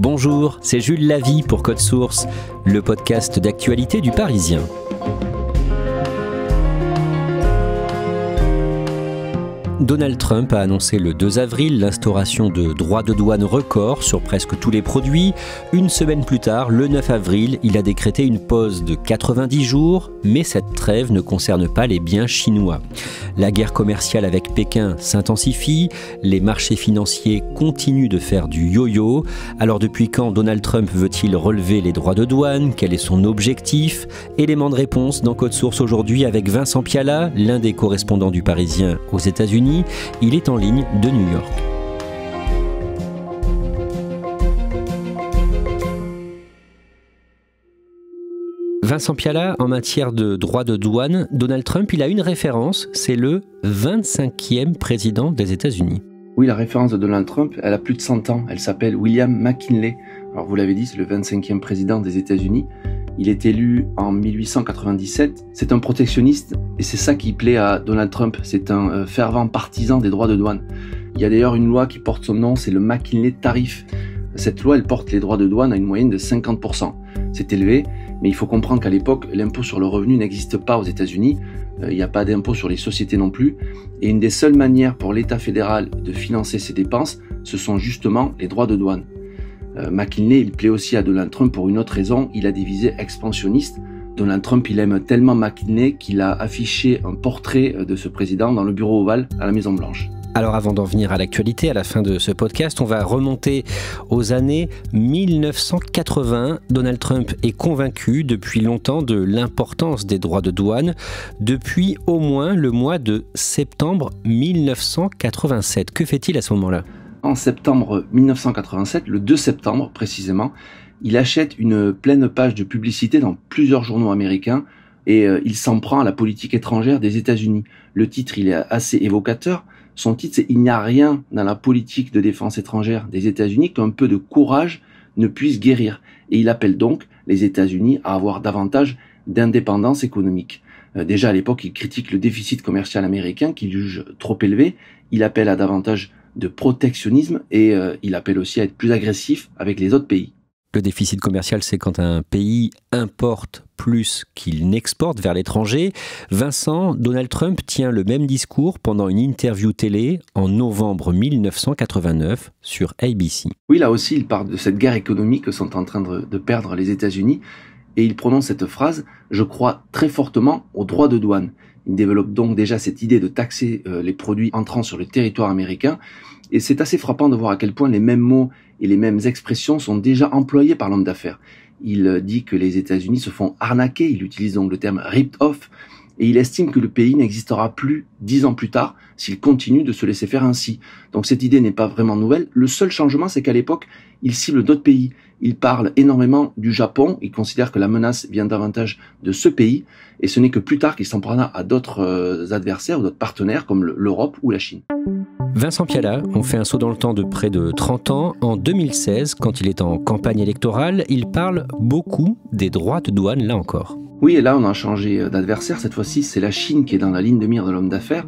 Bonjour, c'est Jules Lavie pour Code Source, le podcast d'actualité du Parisien. Donald Trump a annoncé le 2 avril l'instauration de droits de douane records sur presque tous les produits. Une semaine plus tard, le 9 avril, il a décrété une pause de 90 jours, mais cette trêve ne concerne pas les biens chinois. La guerre commerciale avec Pékin s'intensifie, les marchés financiers continuent de faire du yo-yo. Alors depuis quand Donald Trump veut-il relever les droits de douane? Quel est son objectif? Élément de réponse dans Code Source aujourd'hui avec Vincent Pialat, l'un des correspondants du Parisien aux États-Unis. Il est en ligne de New York. Vincent Pialat, en matière de droits de douane, Donald Trump, il a une référence, c'est le 25e président des États-Unis. Oui, la référence de Donald Trump, elle a plus de 100 ans. Elle s'appelle William McKinley. Alors vous l'avez dit, c'est le 25e président des États-Unis. Il est élu en 1897. C'est un protectionniste et c'est ça qui plaît à Donald Trump. C'est un fervent partisan des droits de douane. Il y a d'ailleurs une loi qui porte son nom, c'est le McKinley Tariff. Cette loi, elle porte les droits de douane à une moyenne de 50%. C'est élevé, mais il faut comprendre qu'à l'époque, l'impôt sur le revenu n'existe pas aux États-Unis. Il n'y a pas d'impôt sur les sociétés non plus. Et une des seules manières pour l'État fédéral de financer ses dépenses, ce sont justement les droits de douane. McKinley, il plaît aussi à Donald Trump pour une autre raison, il a des visées expansionnistes. Donald Trump, il aime tellement McKinley qu'il a affiché un portrait de ce président dans le bureau ovale à la Maison-Blanche. Alors avant d'en venir à l'actualité, à la fin de ce podcast, on va remonter aux années 1980. Donald Trump est convaincu depuis longtemps de l'importance des droits de douane, depuis au moins le mois de septembre 1987. Que fait-il à ce moment-là ? En septembre 1987, le 2 septembre précisément, il achète une pleine page de publicité dans plusieurs journaux américains et il s'en prend à la politique étrangère des États-Unis. Le titre, il est assez évocateur. Son titre, c'est « Il n'y a rien dans la politique de défense étrangère des États-Unis qu'un peu de courage ne puisse guérir ». Et il appelle donc les États-Unis à avoir davantage d'indépendance économique. Déjà à l'époque, il critique le déficit commercial américain qu'il juge trop élevé. Il appelle à davantage de protectionnisme et il appelle aussi à être plus agressif avec les autres pays. Le déficit commercial, c'est quand un pays importe plus qu'il n'exporte vers l'étranger. Vincent, Donald Trump tient le même discours pendant une interview télé en novembre 1989 sur ABC. Oui, là aussi, il parle de cette guerre économique que sont en train de perdre les États-Unis et il prononce cette phrase « Je crois très fortement aux droits de douane ». Il développe donc déjà cette idée de taxer les produits entrant sur le territoire américain. Et c'est assez frappant de voir à quel point les mêmes mots et les mêmes expressions sont déjà employés par l'homme d'affaires. Il dit que les États-Unis se font arnaquer, il utilise donc le terme « ripped off », et il estime que le pays n'existera plus 10 ans plus tard s'il continue de se laisser faire ainsi. Donc cette idée n'est pas vraiment nouvelle. Le seul changement, c'est qu'à l'époque, il cible d'autres pays. Il parle énormément du Japon, il considère que la menace vient davantage de ce pays, et ce n'est que plus tard qu'il s'en prendra à d'autres adversaires ou d'autres partenaires comme l'Europe ou la Chine. Vincent Pialat, on fait un saut dans le temps de près de 30 ans. En 2016, quand il est en campagne électorale, il parle beaucoup des droits de douane, là encore. Oui, et là on a changé d'adversaire. Cette fois-ci, c'est la Chine qui est dans la ligne de mire de l'homme d'affaires.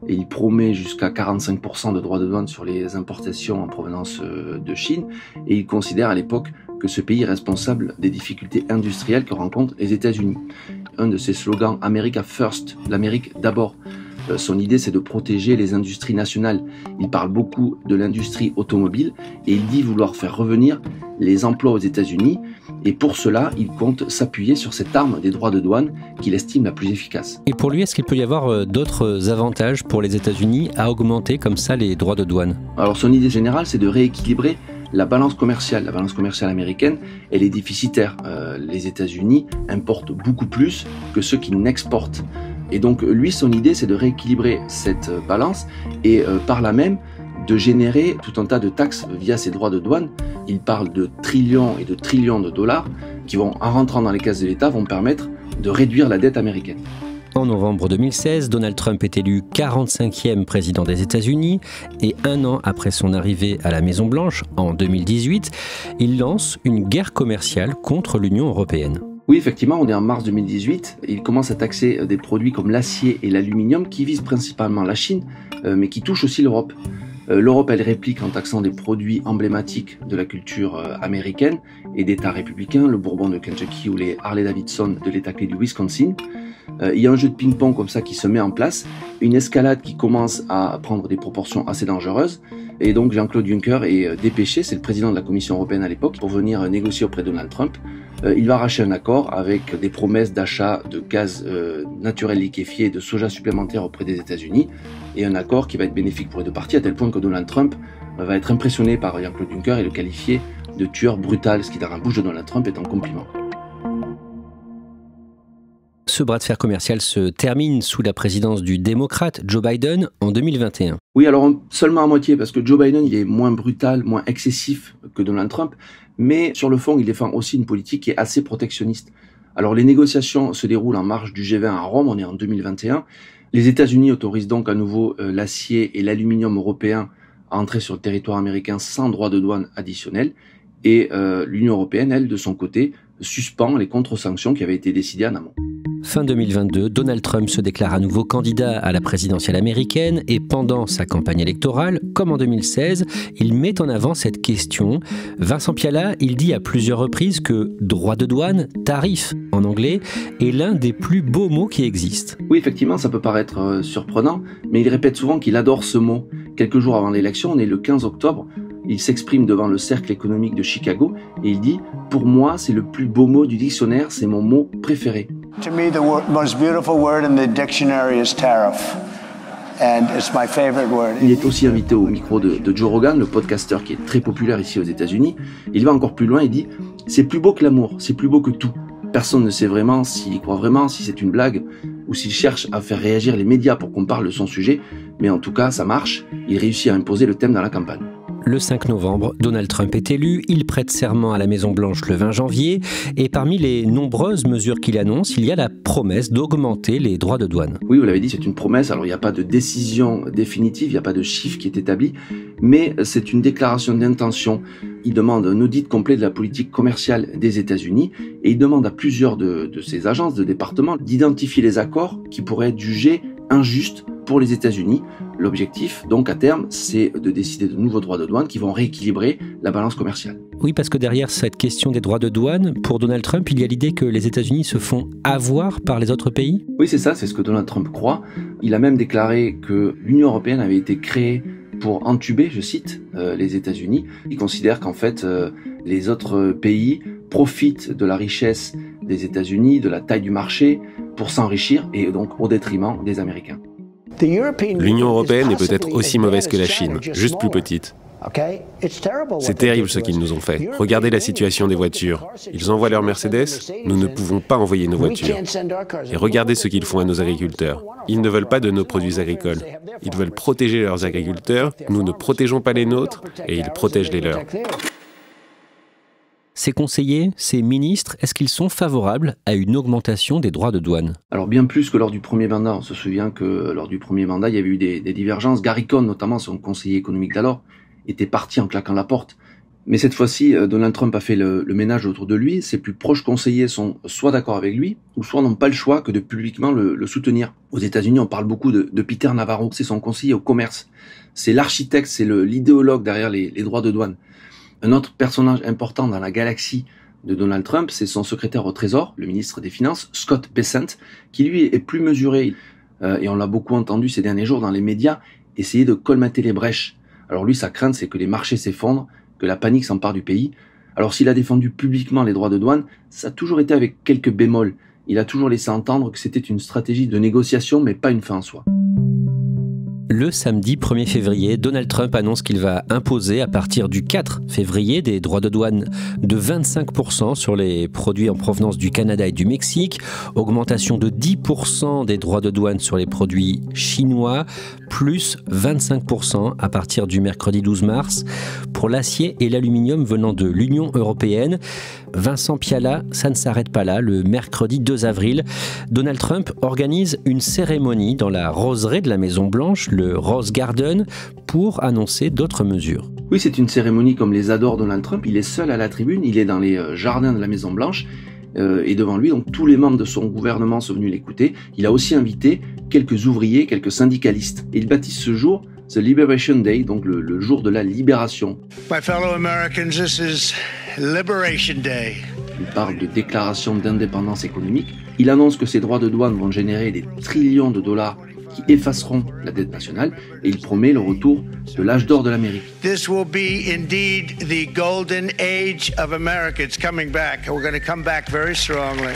Et il promet jusqu'à 45% de droits de douane sur les importations en provenance de Chine. Et il considère à l'époque que ce pays est responsable des difficultés industrielles que rencontrent les États-Unis. Un de ses slogans, America First, l'Amérique d'abord. Son idée, c'est de protéger les industries nationales. Il parle beaucoup de l'industrie automobile et il dit vouloir faire revenir les emplois aux États-Unis. Et pour cela, il compte s'appuyer sur cette arme des droits de douane qu'il estime la plus efficace. Et pour lui, est-ce qu'il peut y avoir d'autres avantages pour les États-Unis à augmenter comme ça les droits de douane ? Alors son idée générale, c'est de rééquilibrer la balance commerciale. La balance commerciale américaine, elle est déficitaire. Les États-Unis importent beaucoup plus que ceux qui n'exportent. Et donc lui, son idée, c'est de rééquilibrer cette balance et par là même de générer tout un tas de taxes via ces droits de douane. Il parle de trillions et de trillions de dollars qui vont, en rentrant dans les caisses de l'État, vont permettre de réduire la dette américaine. En novembre 2016, Donald Trump est élu 45e président des États-Unis et un an après son arrivée à la Maison-Blanche, en 2018, il lance une guerre commerciale contre l'Union européenne. Oui, effectivement, on est en mars 2018. Il commence à taxer des produits comme l'acier et l'aluminium qui visent principalement la Chine, mais qui touchent aussi l'Europe. L'Europe, elle réplique en taxant des produits emblématiques de la culture américaine et d'États républicains, le Bourbon de Kentucky ou les Harley-Davidson de l'État clé du Wisconsin. Il y a un jeu de ping-pong comme ça qui se met en place, une escalade qui commence à prendre des proportions assez dangereuses. Et donc Jean-Claude Juncker est dépêché, c'est le président de la Commission européenne à l'époque, pour venir négocier auprès de Donald Trump. Il va arracher un accord avec des promesses d'achat de gaz naturel liquéfié et de soja supplémentaire auprès des États-Unis, et un accord qui va être bénéfique pour les deux parties, à tel point que Donald Trump va être impressionné par Jean-Claude Juncker et le qualifier de tueur brutal, ce qui dans la bouche de Donald Trump est un compliment. Ce bras de fer commercial se termine sous la présidence du démocrate Joe Biden en 2021. Oui, alors seulement à moitié, parce que Joe Biden il est moins brutal, moins excessif que Donald Trump, mais sur le fond, il défend aussi une politique qui est assez protectionniste. Alors les négociations se déroulent en marge du G20 à Rome, on est en 2021. Les États-Unis autorisent donc à nouveau l'acier et l'aluminium européens à entrer sur le territoire américain sans droit de douane additionnel. Et l'Union européenne, elle, de son côté, suspend les contre-sanctions qui avaient été décidées en amont. Fin 2022, Donald Trump se déclare à nouveau candidat à la présidentielle américaine et pendant sa campagne électorale, comme en 2016, il met en avant cette question. Vincent Pialat, il dit à plusieurs reprises que droit de douane, tarif en anglais, est l'un des plus beaux mots qui existent. Oui, effectivement, ça peut paraître surprenant, mais il répète souvent qu'il adore ce mot. Quelques jours avant l'élection, on est le 15 octobre, il s'exprime devant le Cercle économique de Chicago et il dit « Pour moi, c'est le plus beau mot du dictionnaire, c'est mon mot préféré ». To me, the most beautiful word in the dictionary is tariff, and it's my favorite word. Il est aussi invité au micro de Joe Rogan, le podcasteur qui est très populaire ici aux États-Unis. Il va encore plus loin, il dit « C'est plus beau que l'amour, c'est plus beau que tout ». Personne ne sait vraiment s'il y croit vraiment, si c'est une blague, ou s'il cherche à faire réagir les médias pour qu'on parle de son sujet, mais en tout cas, ça marche, il réussit à imposer le thème dans la campagne. Le 5 novembre, Donald Trump est élu, il prête serment à la Maison-Blanche le 20 janvier et parmi les nombreuses mesures qu'il annonce, il y a la promesse d'augmenter les droits de douane. Oui, vous l'avez dit, c'est une promesse, alors il n'y a pas de décision définitive, il n'y a pas de chiffre qui est établi, mais c'est une déclaration d'intention. Il demande un audit complet de la politique commerciale des États-Unis et il demande à plusieurs de ces agences, de départements, d'identifier les accords qui pourraient être jugés injustes pour les États-Unis. L'objectif, donc à terme, c'est de décider de nouveaux droits de douane qui vont rééquilibrer la balance commerciale. Oui, parce que derrière cette question des droits de douane, pour Donald Trump, il y a l'idée que les États-Unis se font avoir par les autres pays. Oui, c'est ça, c'est ce que Donald Trump croit. Il a même déclaré que l'Union européenne avait été créée pour entuber, je cite, les États-Unis. Il considère qu'en fait, les autres pays profitent de la richesse des États-Unis, de la taille du marché, pour s'enrichir et donc au détriment des Américains. L'Union européenne est peut-être aussi mauvaise que la Chine, juste plus petite. C'est terrible ce qu'ils nous ont fait. Regardez la situation des voitures. Ils envoient leurs Mercedes, nous ne pouvons pas envoyer nos voitures. Et regardez ce qu'ils font à nos agriculteurs. Ils ne veulent pas de nos produits agricoles. Ils veulent protéger leurs agriculteurs, nous ne protégeons pas les nôtres, et ils protègent les leurs. Ces conseillers, ces ministres, est-ce qu'ils sont favorables à une augmentation des droits de douane? Alors bien plus que lors du premier mandat. On se souvient que lors du premier mandat, il y avait eu des divergences. Gary Cohn, notamment son conseiller économique d'alors, était parti en claquant la porte. Mais cette fois-ci, Donald Trump a fait le ménage autour de lui. Ses plus proches conseillers sont soit d'accord avec lui, ou soit n'ont pas le choix que de publiquement le soutenir. Aux États-Unis, on parle beaucoup de Peter Navarro. C'est son conseiller au commerce. C'est l'architecte, c'est l'idéologue derrière les droits de douane. Un autre personnage important dans la galaxie de Donald Trump, c'est son secrétaire au Trésor, le ministre des Finances, Scott Bessent, qui lui est plus mesuré. Et on l'a beaucoup entendu ces derniers jours dans les médias, essayer de colmater les brèches. Alors lui, sa crainte, c'est que les marchés s'effondrent, que la panique s'empare du pays. Alors s'il a défendu publiquement les droits de douane, ça a toujours été avec quelques bémols. Il a toujours laissé entendre que c'était une stratégie de négociation, mais pas une fin en soi. Le samedi 1er février, Donald Trump annonce qu'il va imposer à partir du 4 février des droits de douane de 25% sur les produits en provenance du Canada et du Mexique, augmentation de 10% des droits de douane sur les produits chinois, plus 25% à partir du mercredi 12 mars pour l'acier et l'aluminium venant de l'Union européenne. Vincent Pialat, ça ne s'arrête pas là. Le mercredi 2 avril, Donald Trump organise une cérémonie dans la roseraie de la Maison-Blanche, le Rose Garden, pour annoncer d'autres mesures. Oui, c'est une cérémonie comme les adore Donald Trump. Il est seul à la tribune, il est dans les jardins de la Maison-Blanche. Et devant lui, donc tous les membres de son gouvernement sont venus l'écouter. Il a aussi invité quelques ouvriers, quelques syndicalistes. Et il baptise ce jour The Liberation Day, donc le jour de la libération. My fellow Americans, this is Liberation Day. Il parle de déclaration d'indépendance économique. Il annonce que ces droits de douane vont générer des trillions de dollars qui effaceront la dette nationale, et il promet le retour de l'âge d'or de l'Amérique. This will be indeed the golden age of America. It's coming back. We're going to come back very strongly.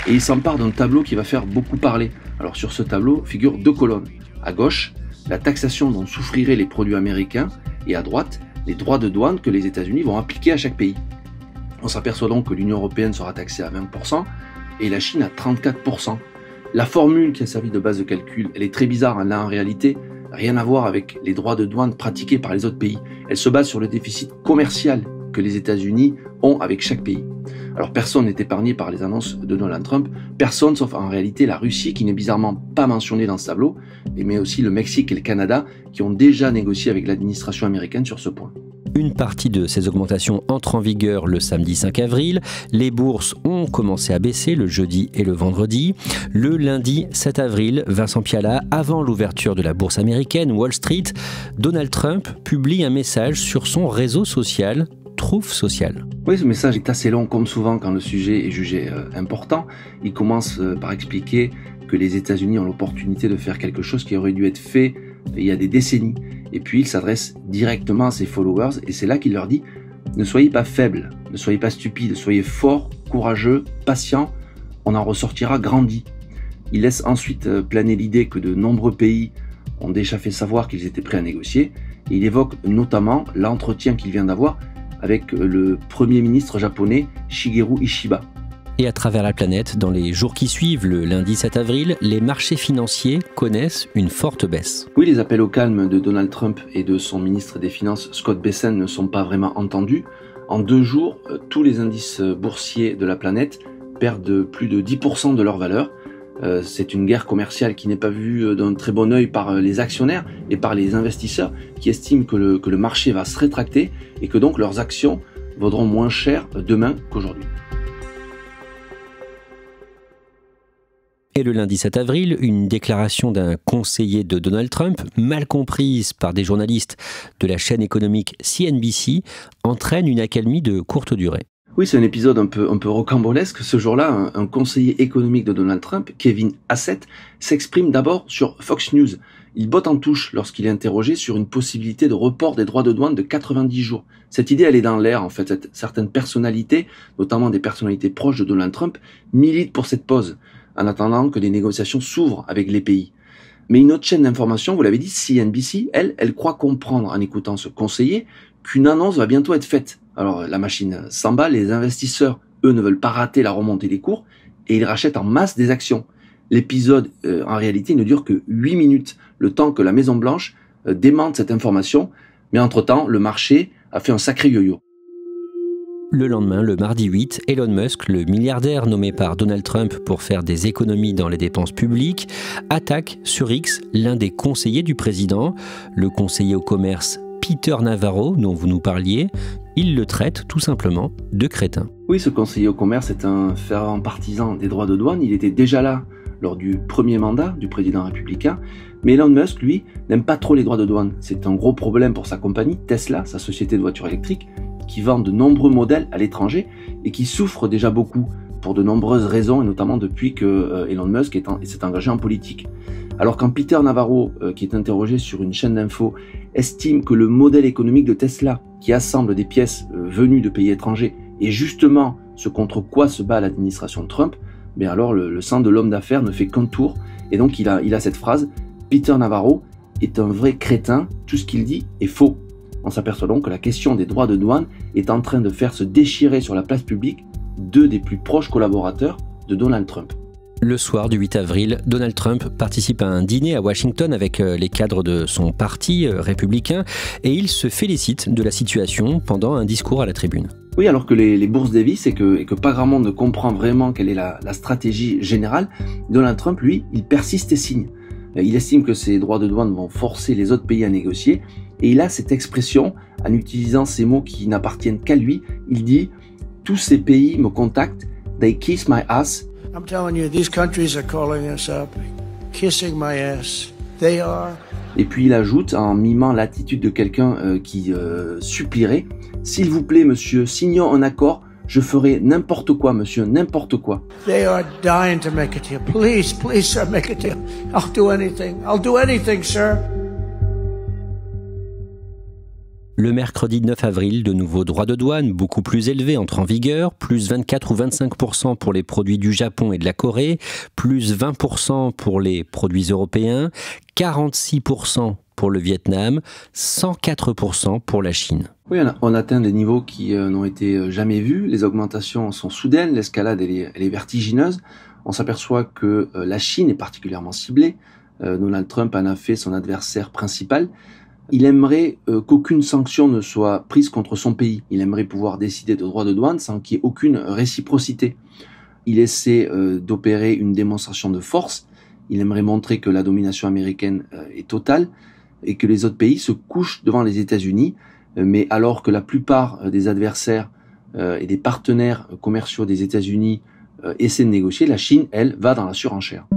Et il s'empare d'un tableau qui va faire beaucoup parler. Alors sur ce tableau figurent 2 colonnes. À gauche, la taxation dont souffriraient les produits américains, et à droite, les droits de douane que les États-Unis vont appliquer à chaque pays. On s'aperçoit donc que l'Union européenne sera taxée à 20% et la Chine à 34%. La formule qui a servi de base de calcul, elle est très bizarre. Elle n'a en réalité rien à voir avec les droits de douane pratiqués par les autres pays. Elle se base sur le déficit commercial que les États-Unis ont avec chaque pays. Alors personne n'est épargné par les annonces de Donald Trump, personne sauf en réalité la Russie qui n'est bizarrement pas mentionnée dans ce tableau, mais aussi le Mexique et le Canada qui ont déjà négocié avec l'administration américaine sur ce point. Une partie de ces augmentations entre en vigueur le samedi 5 avril. Les bourses ont commencé à baisser le jeudi et le vendredi. Le lundi 7 avril, Vincent Pialat, avant l'ouverture de la bourse américaine Wall Street, Donald Trump publie un message sur son réseau social, Truth Social. Oui, ce message est assez long, comme souvent quand le sujet est jugé important. Il commence par expliquer que les États-Unis ont l'opportunité de faire quelque chose qui aurait dû être fait il y a des décennies. Et puis il s'adresse directement à ses followers et c'est là qu'il leur dit « Ne soyez pas faibles, ne soyez pas stupides, soyez forts, courageux, patients, on en ressortira grandi. » Il laisse ensuite planer l'idée que de nombreux pays ont déjà fait savoir qu'ils étaient prêts à négocier et il évoque notamment l'entretien qu'il vient d'avoir avec le Premier ministre japonais Shigeru Ishiba. Et à travers la planète, dans les jours qui suivent, le lundi 7 avril, les marchés financiers connaissent une forte baisse. Oui, les appels au calme de Donald Trump et de son ministre des Finances, Scott Bessent, ne sont pas vraiment entendus. En 2 jours, tous les indices boursiers de la planète perdent plus de 10% de leur valeur. C'est une guerre commerciale qui n'est pas vue d'un très bon œil par les actionnaires et par les investisseurs qui estiment que le marché va se rétracter et que donc leurs actions vaudront moins cher demain qu'aujourd'hui. Et le lundi 7 avril, une déclaration d'un conseiller de Donald Trump, mal comprise par des journalistes de la chaîne économique CNBC, entraîne une accalmie de courte durée. Oui, c'est un épisode un peu rocambolesque. Ce jour-là, un conseiller économique de Donald Trump, Kevin Hassett, s'exprime d'abord sur Fox News. Il botte en touche lorsqu'il est interrogé sur une possibilité de report des droits de douane de 90 jours. Cette idée, elle est dans l'air, en fait. Certaines personnalités, notamment des personnalités proches de Donald Trump, militent pour cette pause, en attendant que des négociations s'ouvrent avec les pays. Mais une autre chaîne d'information, vous l'avez dit, CNBC, elle croit comprendre, en écoutant ce conseiller, qu'une annonce va bientôt être faite. Alors la machine s'emballe, les investisseurs, eux, ne veulent pas rater la remontée des cours, et ils rachètent en masse des actions. L'épisode, en réalité, ne dure que 8 minutes, le temps que la Maison-Blanche démente cette information, mais entre-temps, le marché a fait un sacré yo-yo. Le lendemain, le mardi 8, Elon Musk, le milliardaire nommé par Donald Trump pour faire des économies dans les dépenses publiques, attaque sur X l'un des conseillers du président, le conseiller au commerce Peter Navarro, dont vous nous parliez. Il le traite tout simplement de crétin. Oui, ce conseiller au commerce est un fervent partisan des droits de douane. Il était déjà là lors du premier mandat du président républicain. Mais Elon Musk, lui, n'aime pas trop les droits de douane. C'est un gros problème pour sa compagnie, Tesla, sa société de voitures électriques, qui vend de nombreux modèles à l'étranger et qui souffre déjà beaucoup pour de nombreuses raisons, et notamment depuis que Elon Musk s'est engagé en politique. Alors quand Peter Navarro, qui est interrogé sur une chaîne d'infos, estime que le modèle économique de Tesla, qui assemble des pièces venues de pays étrangers, est justement ce contre quoi se bat l'administration de Trump, mais alors le sang de l'homme d'affaires ne fait qu'un tour, et donc il a cette phrase « Peter Navarro est un vrai crétin, tout ce qu'il dit est faux ». On s'aperçoit donc que la question des droits de douane est en train de faire se déchirer sur la place publique 2 des plus proches collaborateurs de Donald Trump. Le soir du 8 avril, Donald Trump participe à un dîner à Washington avec les cadres de son parti républicain et il se félicite de la situation pendant un discours à la tribune. Oui, alors que les bourses dévissent et que pas grand monde ne comprend vraiment quelle est la stratégie générale, Donald Trump, lui, il persiste et signe. Il estime que ces droits de douane vont forcer les autres pays à négocier et il a cette expression, en utilisant ces mots qui n'appartiennent qu'à lui, il dit « Tous ces pays me contactent, they kiss my ass ». I'm telling you, these countries are calling us up, kissing my ass. They are Et puis il ajoute, en mimant l'attitude de quelqu'un qui supplierait, « S'il vous plaît, monsieur, signons un accord, je ferai n'importe quoi, monsieur, n'importe quoi. » They are dying to make a deal. Please, please, sir, make a deal. I'll do anything. I'll do anything, sir. Le mercredi 9 avril, de nouveaux droits de douane beaucoup plus élevés entrent en vigueur, plus 24 ou 25% pour les produits du Japon et de la Corée, plus 20% pour les produits européens, 46% pour le Vietnam, 104% pour la Chine. Oui, on atteint des niveaux qui n'ont été jamais vus, les augmentations sont soudaines, l'escalade elle est vertigineuse. On s'aperçoit que la Chine est particulièrement ciblée, Donald Trump en a fait son adversaire principal. Il aimerait qu'aucune sanction ne soit prise contre son pays. Il aimerait pouvoir décider de droits de douane sans qu'il y ait aucune réciprocité. Il essaie d'opérer une démonstration de force. Il aimerait montrer que la domination américaine est totale et que les autres pays se couchent devant les États-Unis. Mais alors que la plupart des adversaires et des partenaires commerciaux des États-Unis essaient de négocier, la Chine, elle, va dans la surenchère.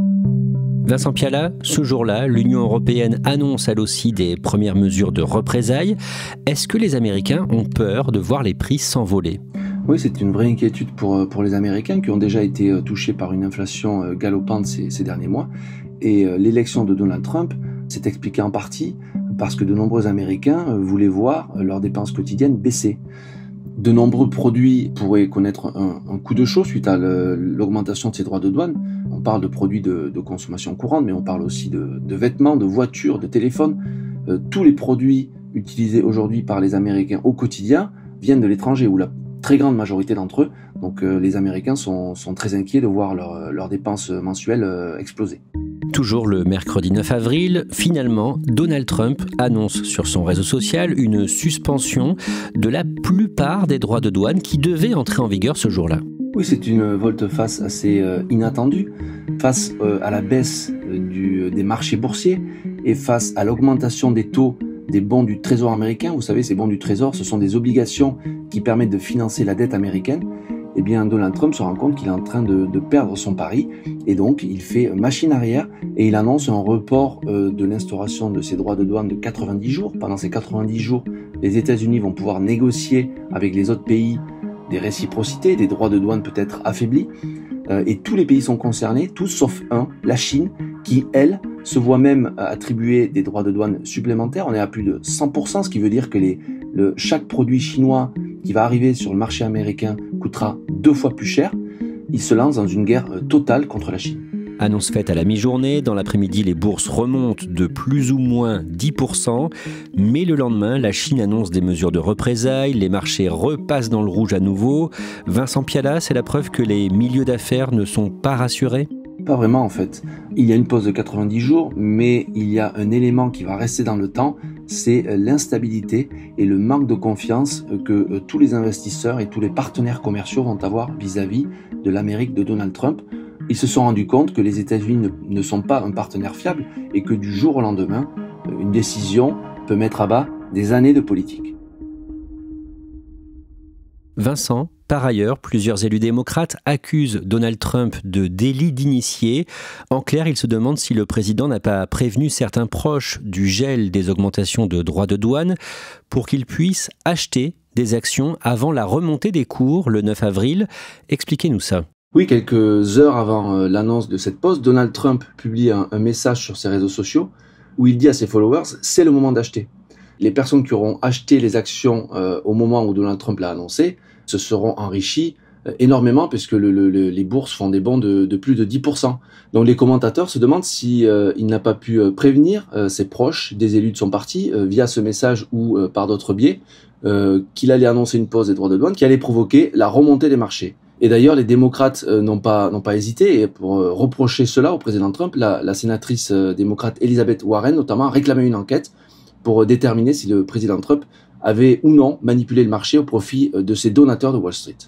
Vincent Pialat, ce jour-là, l'Union européenne annonce elle aussi des premières mesures de représailles. Est-ce que les Américains ont peur de voir les prix s'envoler ? Oui, c'est une vraie inquiétude pour les Américains qui ont déjà été touchés par une inflation galopante ces derniers mois. Et l'élection de Donald Trump s'est expliquée en partie parce que de nombreux Américains voulaient voir leurs dépenses quotidiennes baisser. De nombreux produits pourraient connaître un coup de chaud suite à l'augmentation de ces droits de douane. On parle de produits de consommation courante, mais on parle aussi de vêtements, de voitures, de téléphones. Tous les produits utilisés aujourd'hui par les Américains au quotidien viennent de l'étranger, ou la très grande majorité d'entre eux. Donc les Américains sont très inquiets de voir leurs dépenses mensuelles exploser. Toujours le mercredi 9 avril, finalement, Donald Trump annonce sur son réseau social une suspension de la plupart des droits de douane qui devaient entrer en vigueur ce jour-là. Oui, c'est une volte-face assez inattendue, face à la baisse des marchés boursiers et face à l'augmentation des taux des bons du Trésor américain. Vous savez, ces bons du Trésor, ce sont des obligations qui permettent de financer la dette américaine. Eh bien, Donald Trump se rend compte qu'il est en train de perdre son pari et donc il fait machine arrière et il annonce un report de l'instauration de ces droits de douane de 90 jours. Pendant ces 90 jours, les États-Unis vont pouvoir négocier avec les autres pays des réciprocités, des droits de douane peut-être affaiblis et tous les pays sont concernés, tous sauf un, la Chine, qui, elle, se voit même attribuer des droits de douane supplémentaires. On est à plus de 100%, ce qui veut dire que chaque produit chinois qui va arriver sur le marché américain coûtera 2 fois plus cher. Il se lance dans une guerre totale contre la Chine. Annonce faite à la mi-journée, dans l'après-midi, les bourses remontent de plus ou moins 10%, mais le lendemain, la Chine annonce des mesures de représailles, les marchés repassent dans le rouge à nouveau. Vincent Pialat, c'est la preuve que les milieux d'affaires ne sont pas rassurés ? Pas vraiment en fait. Il y a une pause de 90 jours, mais il y a un élément qui va rester dans le temps, c'est l'instabilité et le manque de confiance que tous les investisseurs et tous les partenaires commerciaux vont avoir vis-à-vis de l'Amérique de Donald Trump. Ils se sont rendus compte que les États-Unis ne sont pas un partenaire fiable et que du jour au lendemain, une décision peut mettre à bas des années de politique. Vincent, par ailleurs, plusieurs élus démocrates accusent Donald Trump de délit d'initié. En clair, ils se demandent si le président n'a pas prévenu certains proches du gel des augmentations de droits de douane pour qu'ils puissent acheter des actions avant la remontée des cours le 9 avril. Expliquez-nous ça. Oui, quelques heures avant l'annonce de cette pause, Donald Trump publie un message sur ses réseaux sociaux où il dit à ses followers « c'est le moment d'acheter ». Les personnes qui auront acheté les actions au moment où Donald Trump l'a annoncé se seront enrichies énormément puisque les bourses font des bonds de plus de 10%. Donc les commentateurs se demandent si il n'a pas pu prévenir ses proches, des élus de son parti, via ce message ou par d'autres biais, qu'il allait annoncer une pause des droits de douane qui allait provoquer la remontée des marchés. Et d'ailleurs, les démocrates n'ont pas hésité, et pour reprocher cela au président Trump, la sénatrice démocrate Elizabeth Warren notamment a réclamé une enquête pour déterminer si le président Trump avait ou non manipulé le marché au profit de ses donateurs de Wall Street.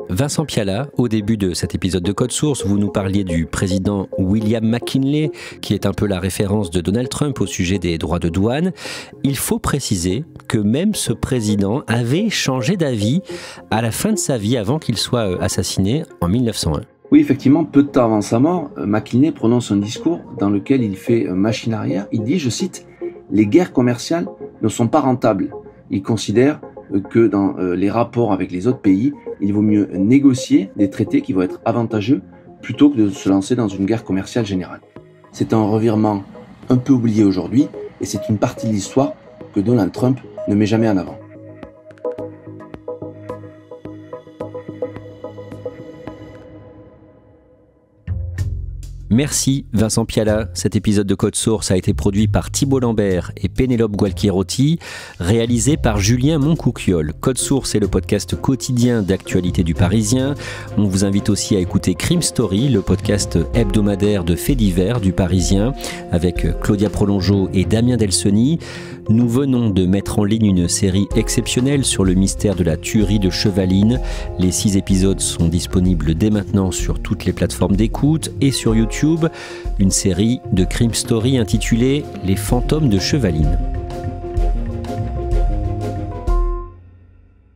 Vincent Pialat, au début de cet épisode de Code Source, vous nous parliez du président William McKinley, qui est un peu la référence de Donald Trump au sujet des droits de douane. Il faut préciser que même ce président avait changé d'avis à la fin de sa vie, avant qu'il soit assassiné en 1901. Oui, effectivement, peu de temps avant sa mort, McKinley prononce un discours dans lequel il fait machine arrière. Il dit, je cite, « Les guerres commerciales ne sont pas rentables. » Il considère que dans les rapports avec les autres pays, il vaut mieux négocier des traités qui vont être avantageux plutôt que de se lancer dans une guerre commerciale générale. C'est un revirement un peu oublié aujourd'hui et c'est une partie de l'histoire que Donald Trump ne met jamais en avant. Merci Vincent Piala. Cet épisode de Code Source a été produit par Thibault Lambert et Pénélope Gualquierotti, réalisé par Julien Moncouquiol. Code Source est le podcast quotidien d'actualité du Parisien. On vous invite aussi à écouter Crime Story, le podcast hebdomadaire de faits divers du Parisien, avec Claudia Prolongeau et Damien Delseny. Nous venons de mettre en ligne une série exceptionnelle sur le mystère de la tuerie de Chevaline. Les 6 épisodes sont disponibles dès maintenant sur toutes les plateformes d'écoute et sur YouTube. Une série de Crime Story intitulée « Les fantômes de Chevaline ».